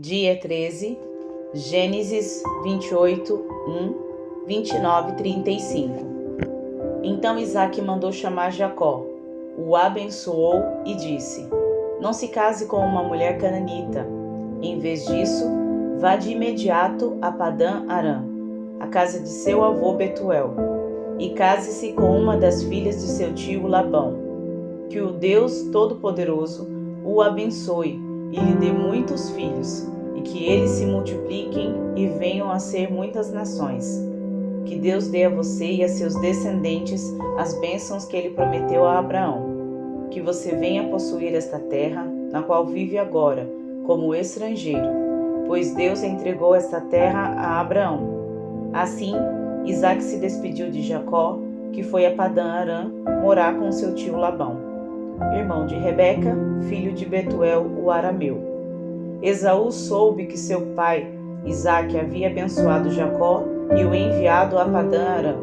Dia 13, Gênesis 28, 29 e 35. Então Isaque mandou chamar Jacó, o abençoou e disse: Não se case com uma mulher cananita. Em vez disso, vá de imediato a Padã-Arã, a casa de seu avô Betuel, e case-se com uma das filhas de seu tio Labão. Que o Deus Todo-Poderoso o abençoe e lhe dê muitos filhos, e que eles se multipliquem e venham a ser muitas nações. Que Deus dê a você e a seus descendentes as bênçãos que ele prometeu a Abraão. Que você venha possuir esta terra, na qual vive agora, como estrangeiro, pois Deus entregou esta terra a Abraão. Assim, Isaque se despediu de Jacó, que foi a Padã-Arã morar com seu tio Labão, irmão de Rebeca, filho de Betuel, o arameu. Esaú soube que seu pai, Isaque, havia abençoado Jacó e o enviado a Padã-Arã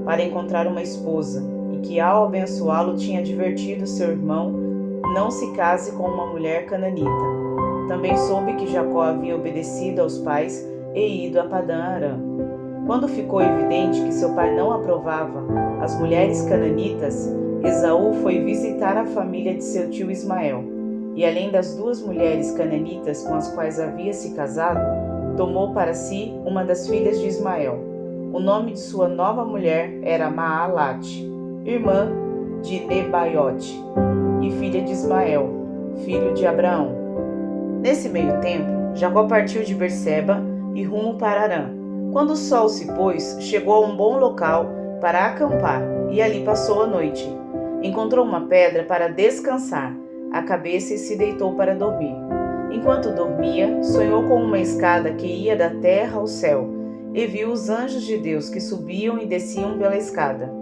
para encontrar uma esposa, e que ao abençoá-lo tinha advertido seu irmão: não se case com uma mulher cananita. Também soube que Jacó havia obedecido aos pais e ido a Padã-Arã. Quando ficou evidente que seu pai não aprovava as mulheres cananitas, Esaú foi visitar a família de seu tio Ismael, e além das duas mulheres cananitas com as quais havia se casado, tomou para si uma das filhas de Ismael. O nome de sua nova mulher era Maalate, irmã de Nebaiote, e filha de Ismael, filho de Abraão. Nesse meio tempo, Jacó partiu de Berseba e rumo para Harã. Quando o sol se pôs, chegou a um bom local para acampar, e ali passou a noite. Encontrou uma pedra para descansar a cabeça e se deitou para dormir. Enquanto dormia, sonhou com uma escada que ia da terra ao céu, e viu os anjos de Deus que subiam e desciam pela escada.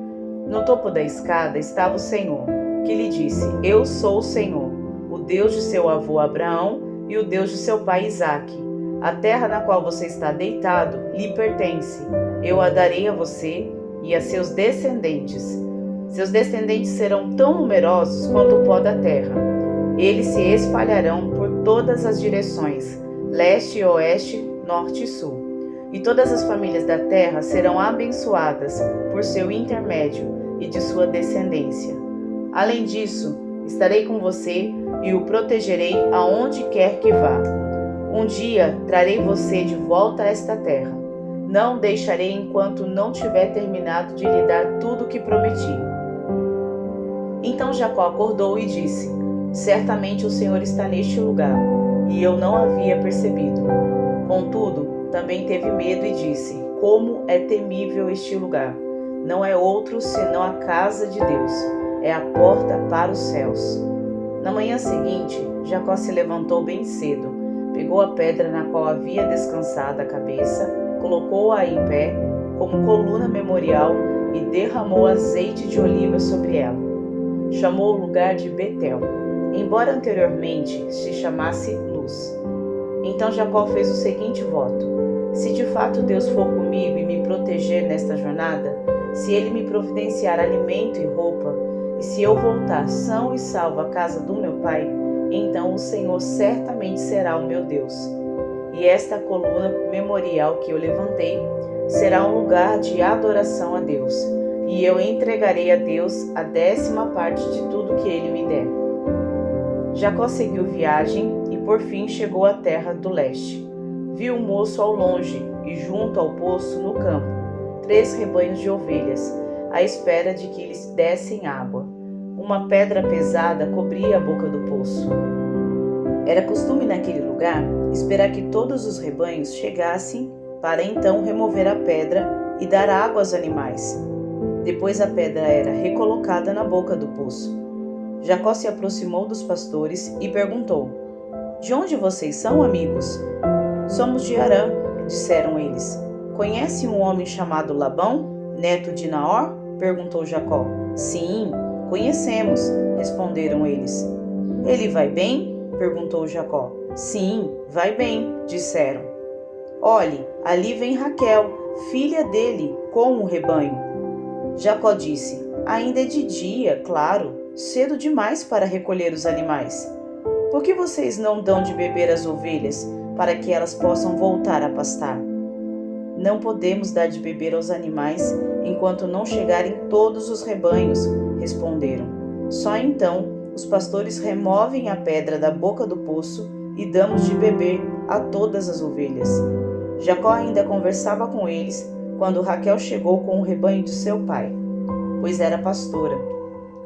No topo da escada estava o Senhor, que lhe disse: Eu sou o Senhor, o Deus de seu avô Abraão e o Deus de seu pai Isaque. A terra na qual você está deitado lhe pertence. Eu a darei a você e a seus descendentes. Seus descendentes serão tão numerosos quanto o pó da terra. Eles se espalharão por todas as direções, leste e oeste, norte e sul. E todas as famílias da terra serão abençoadas por seu intermédio e de sua descendência. Além disso, estarei com você e o protegerei aonde quer que vá. Um dia trarei você de volta a esta terra. Não deixarei enquanto não tiver terminado de lhe dar tudo o que prometi. Então Jacó acordou e disse: Certamente o Senhor está neste lugar, e eu não havia percebido. Contudo, também teve medo e disse: Como é temível este lugar! Não é outro senão a casa de Deus, é a porta para os céus. Na manhã seguinte, Jacó se levantou bem cedo, pegou a pedra na qual havia descansado a cabeça, colocou-a em pé como coluna memorial e derramou azeite de oliva sobre ela. Chamou o lugar de Betel, embora anteriormente se chamasse Luz. Então Jacó fez o seguinte voto: se de fato Deus for comigo e me proteger nesta jornada, se ele me providenciar alimento e roupa, e se eu voltar são e salvo à casa do meu pai, então o Senhor certamente será o meu Deus. E esta coluna memorial que eu levantei será um lugar de adoração a Deus, e eu entregarei a Deus a 10ª parte de tudo que ele me der. Jacó seguiu viagem e por fim chegou à terra do leste. Viu um moço ao longe e junto ao poço no campo 3 rebanhos de ovelhas, à espera de que lhes dessem água. Uma pedra pesada cobria a boca do poço. Era costume naquele lugar esperar que todos os rebanhos chegassem para então remover a pedra e dar água aos animais. Depois a pedra era recolocada na boca do poço. Jacó se aproximou dos pastores e perguntou: De onde vocês são, amigos? Somos de Harã, disseram eles. Conhece um homem chamado Labão, neto de Naor? Perguntou Jacó. Sim, conhecemos, responderam eles. Ele vai bem? Perguntou Jacó. Sim, vai bem, disseram. Olhe, ali vem Raquel, filha dele, com o rebanho. Jacó disse: Ainda é de dia, claro, cedo demais para recolher os animais. Por que vocês não dão de beber às ovelhas para que elas possam voltar a pastar. Não podemos dar de beber aos animais enquanto não chegarem todos os rebanhos, responderam. Só então os pastores removem a pedra da boca do poço e damos de beber a todas as ovelhas. Jacó ainda conversava com eles quando Raquel chegou com o rebanho de seu pai, pois era pastora.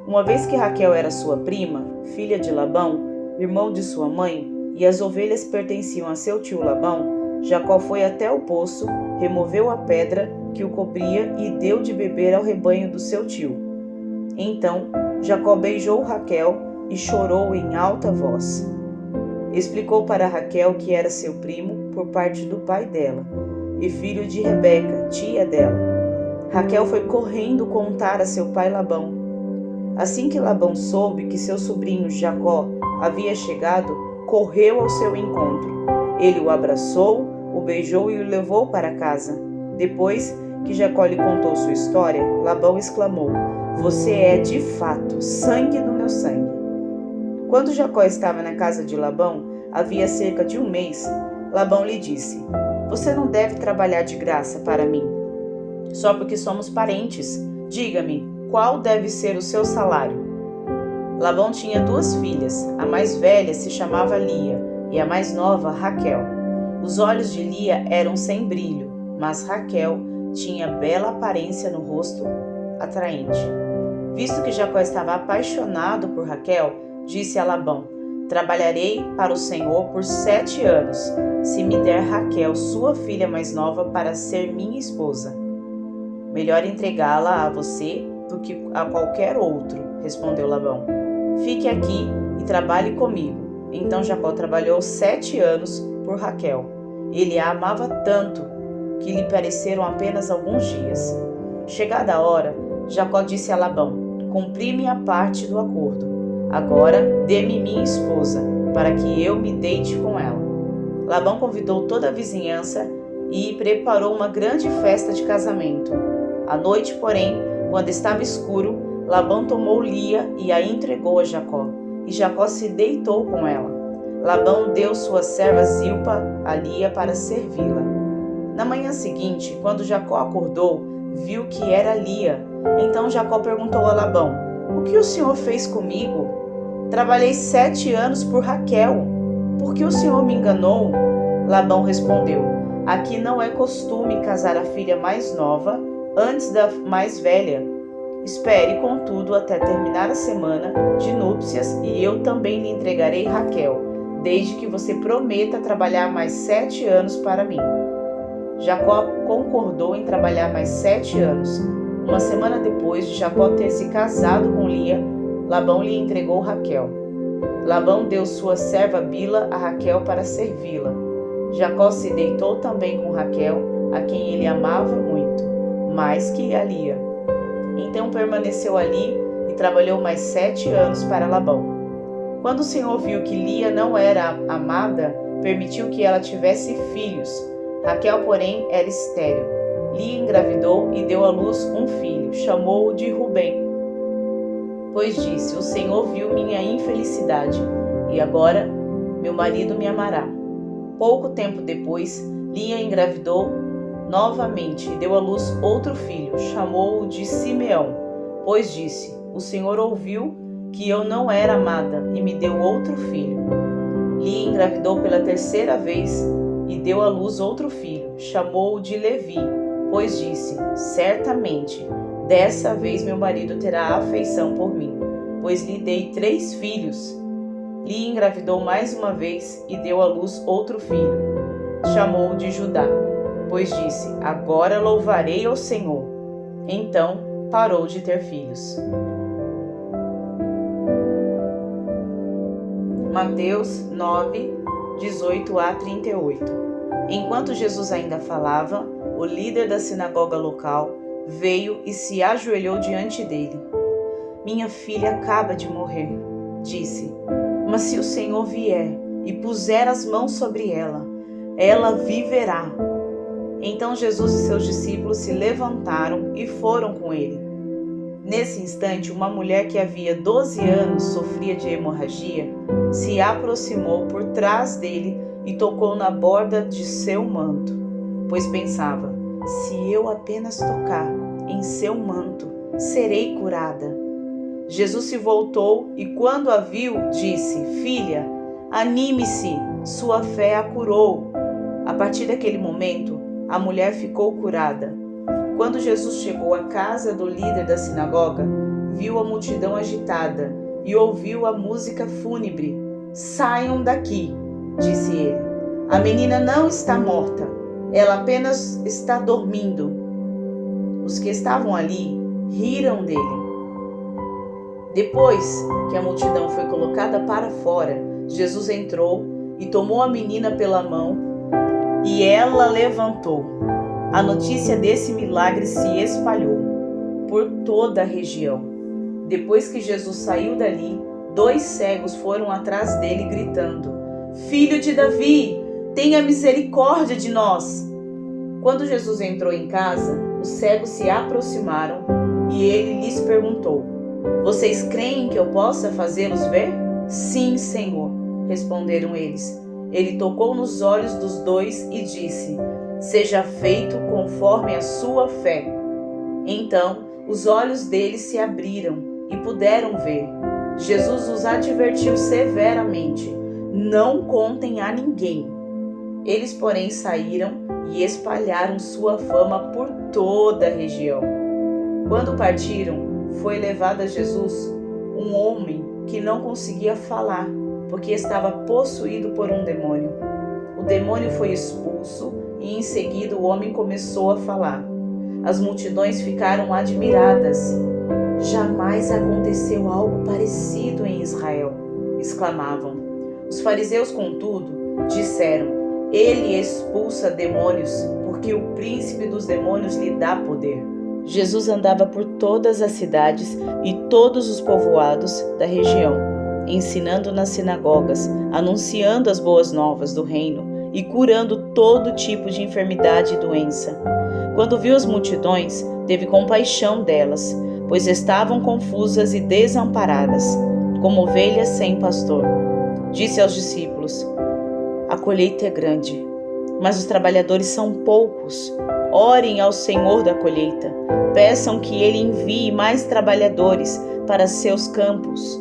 Uma vez que Raquel era sua prima, filha de Labão, irmão de sua mãe, e as ovelhas pertenciam a seu tio Labão, Jacó foi até o poço, removeu a pedra que o cobria e deu de beber ao rebanho do seu tio. Então Jacó beijou Raquel e chorou em alta voz. Explicou para Raquel que era seu primo por parte do pai dela e filho de Rebeca, tia dela. Raquel foi correndo contar a seu pai Labão. Assim que Labão soube que seu sobrinho Jacó havia chegado, correu ao seu encontro. Ele o abraçou, o beijou e o levou para casa. Depois que Jacó lhe contou sua história, Labão exclamou: "Você é, de fato, sangue do meu sangue." Quando Jacó estava na casa de Labão, havia cerca de um mês, Labão lhe disse: "Você não deve trabalhar de graça para mim, só porque somos parentes. Diga-me, qual deve ser o seu salário?" Labão tinha 2 filhas. A mais velha se chamava Lia e a mais nova Raquel. Os olhos de Lia eram sem brilho, mas Raquel tinha bela aparência no rosto atraente. Visto que Jacó estava apaixonado por Raquel, disse a Labão: "Trabalharei para o Senhor por 7 anos, se me der Raquel, sua filha mais nova, para ser minha esposa." "Melhor entregá-la a você do que a qualquer outro", respondeu Labão. "Fique aqui e trabalhe comigo." Então Jacó trabalhou 7 anos por Raquel. Ele a amava tanto que lhe pareceram apenas alguns dias. Chegada a hora, Jacó disse a Labão: "Cumpri minha parte do acordo. Agora dê-me minha esposa, para que eu me deite com ela." Labão convidou toda a vizinhança e preparou uma grande festa de casamento. À noite, porém, quando estava escuro, Labão tomou Lia e a entregou a Jacó, e Jacó se deitou com ela. Labão deu sua serva Zilpa a Lia para servi-la. Na manhã seguinte, quando Jacó acordou, viu que era Lia. Então Jacó perguntou a Labão: "O que o senhor fez comigo? Trabalhei 7 anos por Raquel. Por que o senhor me enganou?" Labão respondeu: "Aqui não é costume casar a filha mais nova antes da mais velha. Espere, contudo, até terminar a semana de núpcias e eu também lhe entregarei Raquel, desde que você prometa trabalhar mais 7 anos para mim." Jacó concordou em trabalhar mais 7 anos. Uma semana depois de Jacó ter se casado com Lia, Labão lhe entregou Raquel. Labão deu sua serva Bila a Raquel para servi-la. Jacó se deitou também com Raquel, a quem ele amava muito, mais que a Lia. Então permaneceu ali e trabalhou mais 7 anos para Labão. Quando o Senhor viu que Lia não era amada, permitiu que ela tivesse filhos. Raquel, porém, era estéril. Lia engravidou e deu à luz um filho. Chamou-o de Rubem, pois disse: "O Senhor viu minha infelicidade, e agora meu marido me amará." Pouco tempo depois, Lia engravidou novamente e deu à luz outro filho. Chamou-o de Simeão, pois disse: "O Senhor ouviu que eu não era amada e me deu outro filho." Lia engravidou pela 3ª vez e deu à luz outro filho. Chamou-o de Levi, pois disse: "Certamente, dessa vez meu marido terá afeição por mim, pois lhe dei 3 filhos." Lia engravidou mais uma vez e deu à luz outro filho. Chamou-o de Judá, pois disse: "Agora louvarei ao Senhor." Então parou de ter filhos. Mateus 9, 18 a 38. Enquanto Jesus ainda falava, o líder da sinagoga local veio e se ajoelhou diante dele. "Minha filha acaba de morrer", disse, "mas se o Senhor vier e puser as mãos sobre ela, ela viverá." Então Jesus e seus discípulos se levantaram e foram com ele. Nesse instante, uma mulher que havia 12 anos sofria de hemorragia se aproximou por trás dele e tocou na borda de seu manto, pois pensava: se eu apenas tocar em seu manto, serei curada. Jesus se voltou e, quando a viu, disse: filha, anime-se, sua fé a curou. A partir daquele momento, a mulher ficou curada. Quando Jesus chegou à casa do líder da sinagoga, viu a multidão agitada e ouviu a música fúnebre. Saiam daqui, disse ele. A menina não está morta, ela apenas está dormindo. Os que estavam ali riram dele. Depois que a multidão foi colocada para fora, Jesus entrou e tomou a menina pela mão e ela levantou. A notícia desse milagre se espalhou por toda a região. Depois que Jesus saiu dali, 2 cegos foram atrás dele gritando: Filho de Davi, tenha misericórdia de nós! Quando Jesus entrou em casa, os cegos se aproximaram e ele lhes perguntou: Vocês creem que eu possa fazê-los ver? Sim, Senhor, responderam eles. Ele tocou nos olhos dos 2 e disse: Seja feito conforme a sua fé. Então, os olhos deles se abriram e puderam ver. Jesus os advertiu severamente: Não contem a ninguém. Eles, porém, saíram e espalharam sua fama por toda a região. Quando partiram, foi levado a Jesus um homem que não conseguia falar, porque estava possuído por um demônio. O demônio foi expulso e em seguida o homem começou a falar. As multidões ficaram admiradas. Jamais aconteceu algo parecido em Israel, exclamavam. Os fariseus, contudo, disseram: Ele expulsa demônios, porque o príncipe dos demônios lhe dá poder. Jesus andava por todas as cidades e todos os povoados da região, ensinando nas sinagogas, anunciando as boas novas do reino e curando todo tipo de enfermidade e doença. Quando viu as multidões, teve compaixão delas, pois estavam confusas e desamparadas, como ovelhas sem pastor. Disse aos discípulos: A colheita é grande, mas os trabalhadores são poucos. Orem ao Senhor da colheita, peçam que Ele envie mais trabalhadores para seus campos.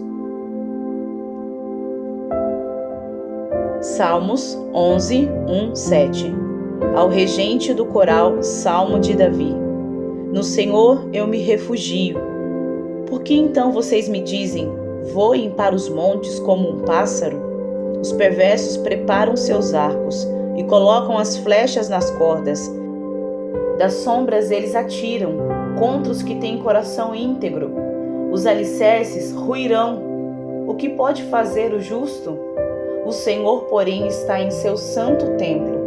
Salmos 11, 1, 7. Ao regente do coral, Salmo de Davi. No Senhor eu me refugio. Por que então vocês me dizem: voem para os montes como um pássaro? Os perversos preparam seus arcos e colocam as flechas nas cordas. Das sombras eles atiram contra os que têm coração íntegro. Os alicerces ruirão. O que pode fazer o justo? O Senhor, porém, está em seu santo templo.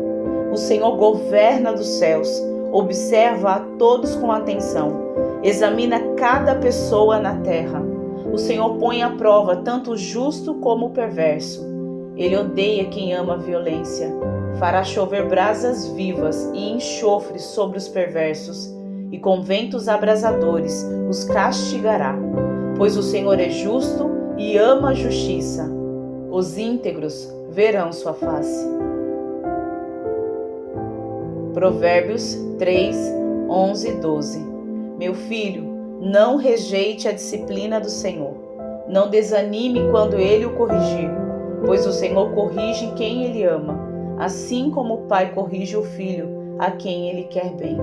O Senhor governa dos céus, observa a todos com atenção, examina cada pessoa na terra. O Senhor põe à prova tanto o justo como o perverso. Ele odeia quem ama a violência. Fará chover brasas vivas e enxofre sobre os perversos, e com ventos abrasadores os castigará. Pois o Senhor é justo e ama a justiça. Os íntegros verão sua face. Provérbios 3, 11 e 12. Meu filho, não rejeite a disciplina do Senhor. Não desanime quando Ele o corrigir, pois o Senhor corrige quem Ele ama, assim como o pai corrige o filho a quem Ele quer bem.